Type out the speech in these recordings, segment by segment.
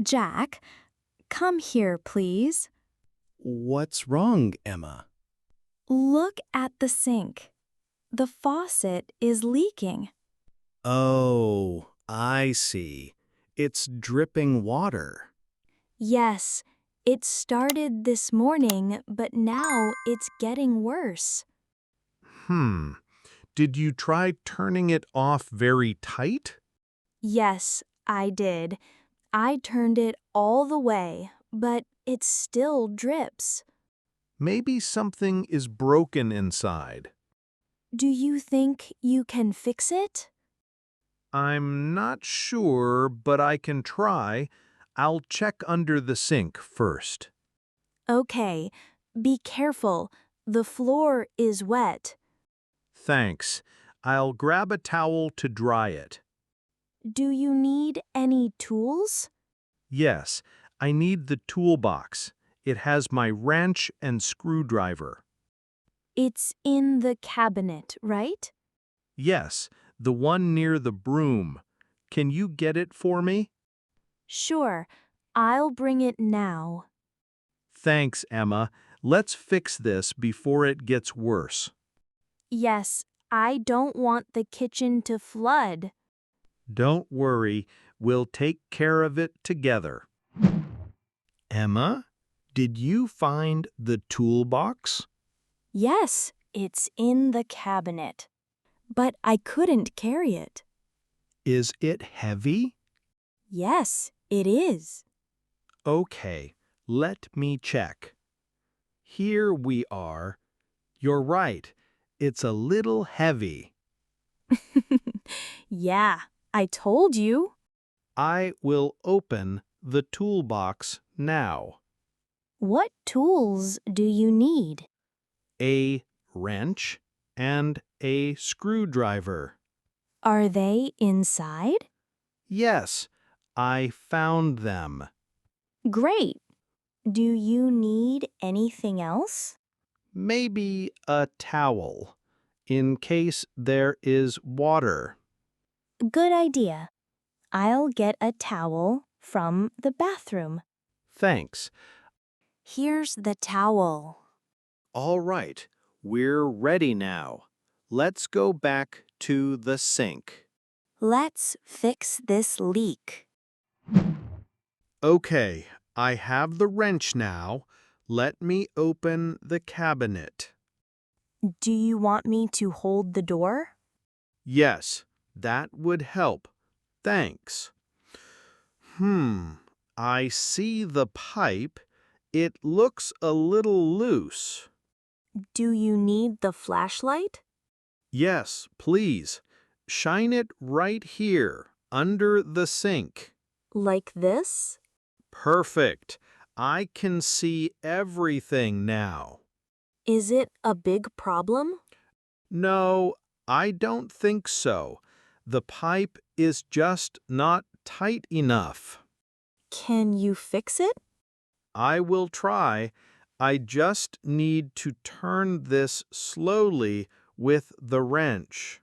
Jack, come here, please. What's wrong, Emma? Look at the sink. The faucet is leaking. Oh, I see. It's dripping water. Yes, it started this morning, but now it's getting worse. Hmm. Did you try turning it off very tight? Yes, I did. I turned it all the way, but it still drips. Maybe something is broken inside. Do you think you can fix it? I'm not sure, but I can try. I'll check under the sink first. Okay, be careful. The floor is wet. Thanks. I'll grab a towel to dry it. Do you need any tools? Yes, I need the toolbox. It has my wrench and screwdriver. It's in the cabinet, right? Yes, the one near the broom. Can you get it for me? Sure, I'll bring it now. Thanks, Emma. Let's fix this before it gets worse. Yes, I don't want the kitchen to flood. Don't worry, we'll take care of it together. Emma, did you find the toolbox? Yes, it's in the cabinet. But I couldn't carry it. Is it heavy? Yes, it is. Okay, let me check. Here we are. You're right, it's a little heavy. Yeah, I told you. I will open the toolbox now. What tools do you need? A wrench and a screwdriver. Are they inside? Yes, I found them. Great. Do you need anything else? Maybe a towel, in case there is water. Good idea. I'll get a towel from the bathroom. Thanks. Here's the towel. All right, we're ready now. Let's go back to the sink. Let's fix this leak. Okay, I have the wrench now. Let me open the cabinet. Do you want me to hold the door? Yes, that would help. Thanks. I see the pipe. It looks a little loose. Do you need the flashlight? Yes, please. Shine it right here, under the sink. Like this? Perfect. I can see everything now. Is it a big problem? No, I don't think so. The pipe is just not tight enough. Can you fix it? I will try. I just need to turn this slowly with the wrench.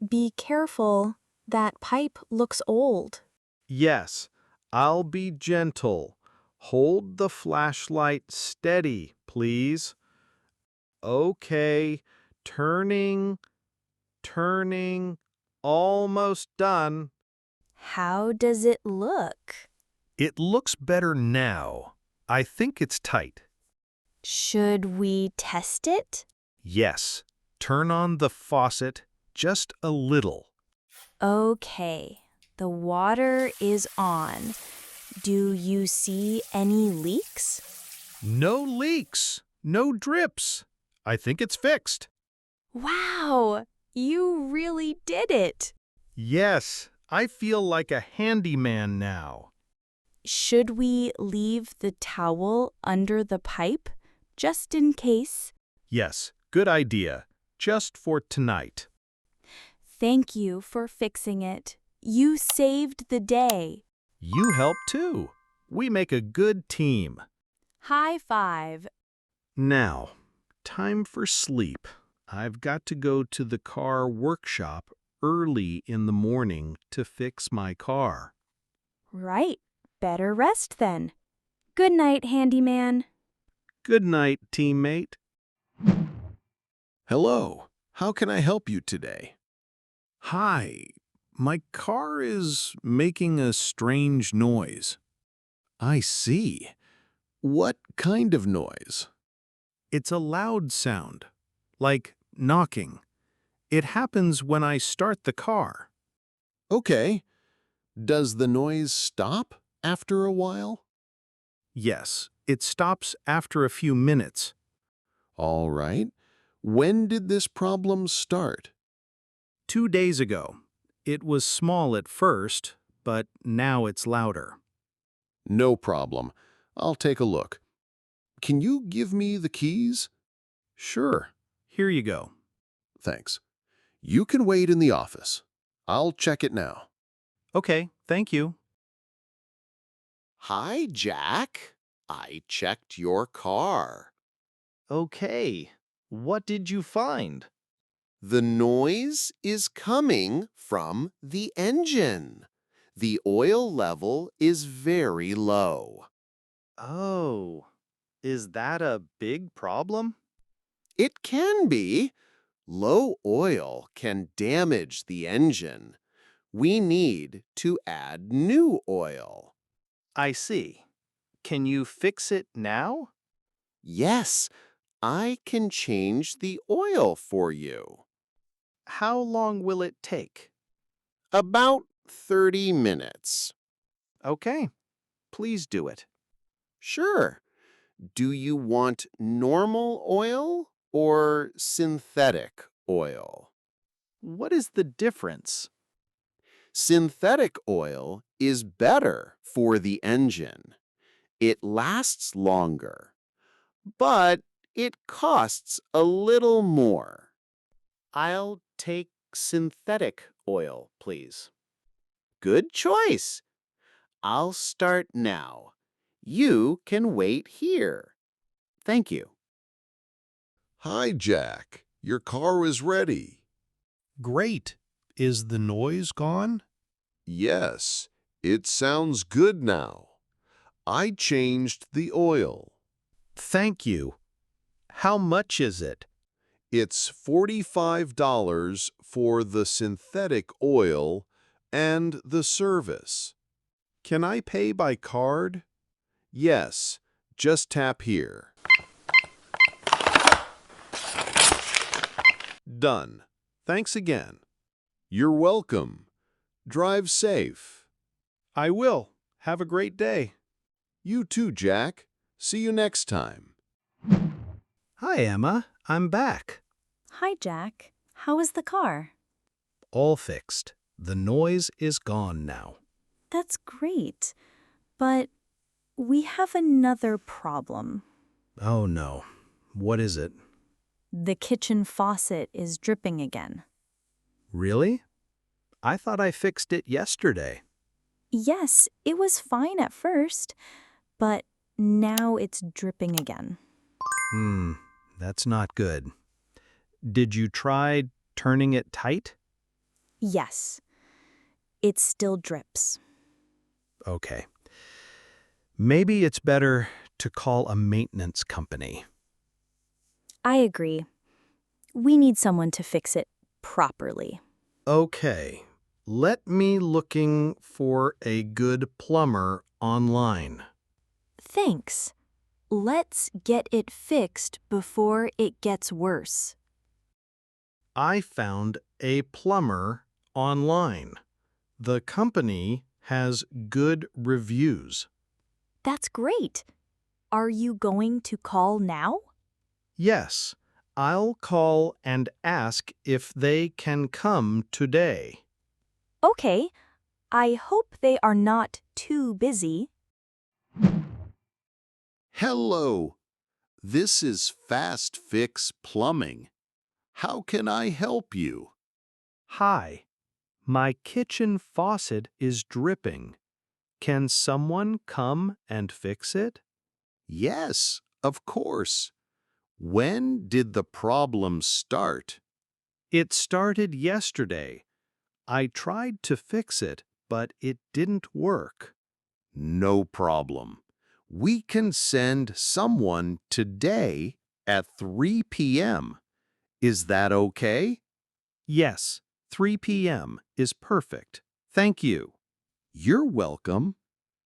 Be careful. That pipe looks old. Yes, I'll be gentle. Hold the flashlight steady, please. Okay, turning, almost done. How does it look? It looks better now. I think it's tight. Should we test it? Yes, turn on the faucet just a little. Okay, the water is on. Do you see any leaks? No leaks, no drips. I think it's fixed. Wow, you really did it. Yes, I feel like a handyman now. Should we leave the towel under the pipe, just in case? Yes, good idea. Just for tonight. Thank you for fixing it. You saved the day. You help too. We make a good team. High five. Now, time for sleep. I've got to go to the car workshop early in the morning to fix my car. Right. Better rest then. Good night, handyman. Good night, teammate. Hello, how can I help you today? Hi, my car is making a strange noise. I see. What kind of noise? It's a loud sound, like knocking. It happens when I start the car. Okay. Does the noise stop after a while? Yes, it stops after a few minutes. All right. When did this problem start? 2 days ago. It was small at first, but now it's louder. No problem. I'll take a look. Can you give me the keys? Sure, here you go. Thanks. You can wait in the office. I'll check it now. Okay, thank you. Hi, Jack. I checked your car. Okay, what did you find? The noise is coming from the engine. The oil level is very low. Oh, is that a big problem? It can be. Low oil can damage the engine. We need to add new oil. I see. Can you fix it now? Yes, I can change the oil for you. How long will it take? About 30 minutes. Okay, please do it. Sure. Do you want normal oil or synthetic oil? What is the difference? Synthetic oil is better for the engine. It lasts longer, but it costs a little more. I'll take synthetic oil, please. Good choice. I'll start now. You can wait here. Thank you. Hi, Jack. Your car is ready. Great. Is the noise gone? Yes, it sounds good now. I changed the oil. Thank you. How much is it? It's $45 for the synthetic oil and the service. Can I pay by card? Yes, just tap here. Done. Thanks again. You're welcome. Drive safe. I will. Have a great day. You too, Jack. See you next time. Hi, Emma. I'm back. Hi, Jack. How is the car? All fixed. The noise is gone now. That's great. But we have another problem. Oh, no. What is it? The kitchen faucet is dripping again. Really? I thought I fixed it yesterday. Yes, it was fine at first, but now it's dripping again. That's not good. Did you try turning it tight? Yes, it still drips. Okay. Maybe it's better to call a maintenance company. I agree. We need someone to fix it properly. Okay. Let me looking for a good plumber online. Thanks. Let's get it fixed before it gets worse. I found a plumber online. The company has good reviews. That's great. Are you going to call now? Yes, I'll call and ask if they can come today. Okay. I hope they are not too busy. Hello. This is Fast Fix Plumbing. How can I help you? Hi, my kitchen faucet is dripping. Can someone come and fix it? Yes, of course. When did the problem start? It started yesterday. I tried to fix it, but it didn't work. No problem. We can send someone today at 3 p.m. Is that okay? Yes, 3 p.m. is perfect. Thank you. You're welcome.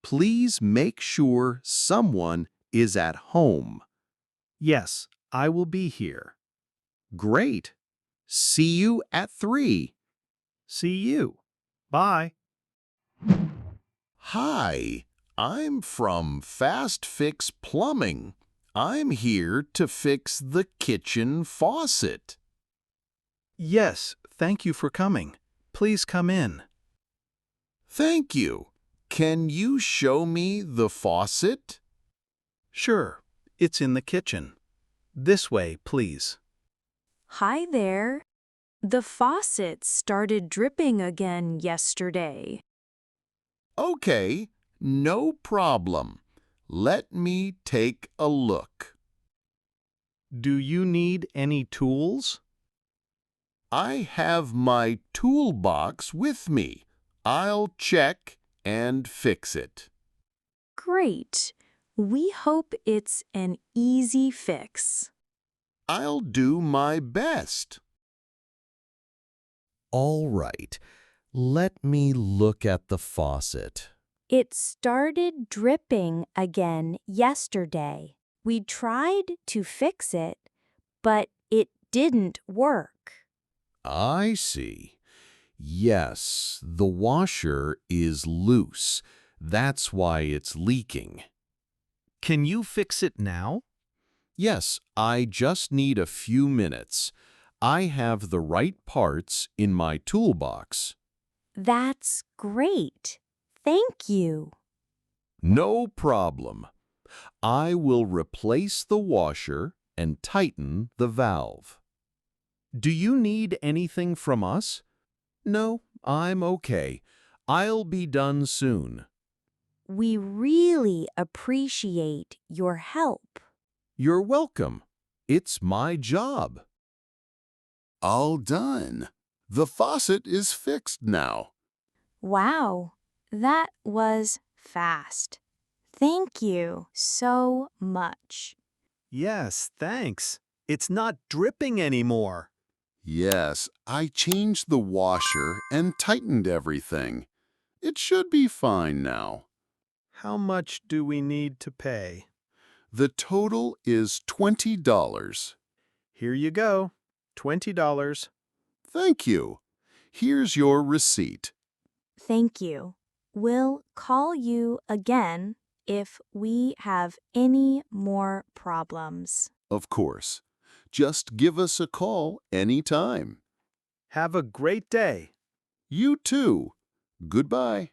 Please make sure someone is at home. Yes, I will be here. Great. See you at 3. See you. Bye. Hi, I'm from Fast Fix Plumbing. I'm here to fix the kitchen faucet. Yes, thank you for coming. Please come in. Thank you. Can you show me the faucet? Sure, it's in the kitchen. This way, please. Hi there. The faucet started dripping again yesterday. Okay, no problem. Let me take a look. Do you need any tools? I have my toolbox with me. I'll check and fix it. Great. We hope it's an easy fix. I'll do my best. All right, let me look at the faucet. It started dripping again yesterday. We tried to fix it, but it didn't work. I see. Yes, the washer is loose. That's why it's leaking. Can you fix it now? Yes, I just need a few minutes. I have the right parts in my toolbox. That's great. Thank you. No problem. I will replace the washer and tighten the valve. Do you need anything from us? No, I'm okay. I'll be done soon. We really appreciate your help. You're welcome. It's my job. All done. The faucet is fixed now. Wow, that was fast. Thank you so much. Yes, thanks. It's not dripping anymore. Yes, I changed the washer and tightened everything. It should be fine now. How much do we need to pay? The total is $20. Here you go. $20. Thank you. Here's your receipt. Thank you. We'll call you again if we have any more problems. Of course. Just give us a call anytime. Have a great day. You too. Goodbye.